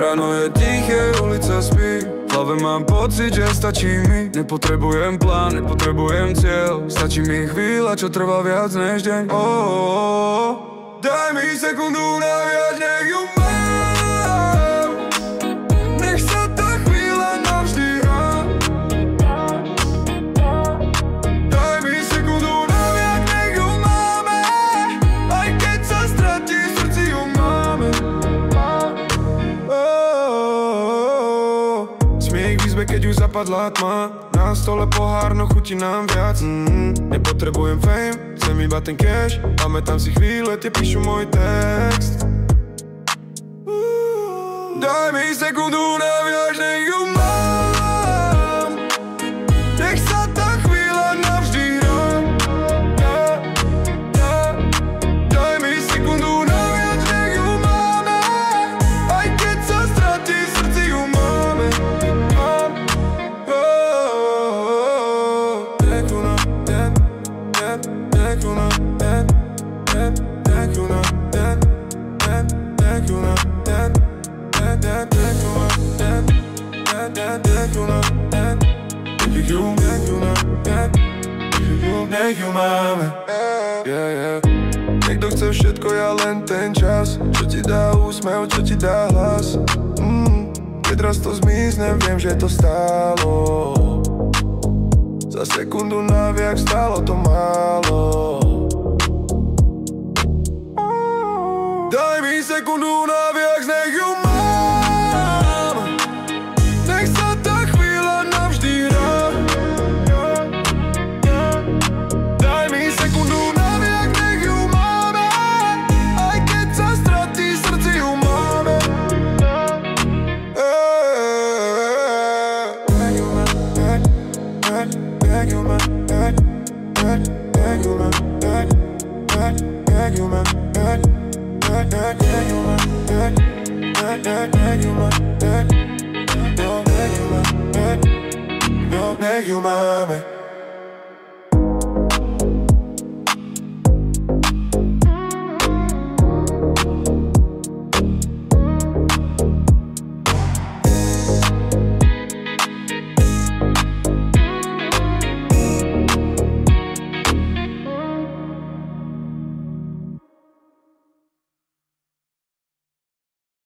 Ráno je tiché, ulica spí. V hlave mám pocit, že stačí mi. Nepotrebujem plán, nepotrebujem cieľ. Stačí mi chvíľa, čo trvá viac než deň. Daj mi sekundu naviac, nech ju mám. Nech sa tá chvíľa navždy hrá. Daj mi sekundu naviac, nech ju máme. Aj keď sa stratí, v srdci ju máme. Smiech v izbe, keď už zapadla tma. Na stole pohár, no chutí nám viac. Nepotrebujem fame, chcem iba ten cash. Pamätám si chvíle, tie píšu môj text. Daj mi sekundu naviac, nech ju mám. Nech sa tá chvíľa navždy hrá. Daj mi sekundu naviac, nech ju máme. Aj keď sa stratí, v srdci ju máme. Nech ju máme. Niekto chce všetko, ja len ten čas. Čo ti dá úsmev, čo ti dá hlas. Keď raz to zmiznem, viem, že to stálo. Za sekundu naviac stálo to málo. Daj mi sekundu naviac, nech ju mám. Nech sa tá chvíľa navždy hrá. Daj mi sekundu naviac, nech ju máme. Aj keď sa stratí, v srdci ju máme. Nech ju mám, nech ju mám, nech ju mám, nech you man, nech you man,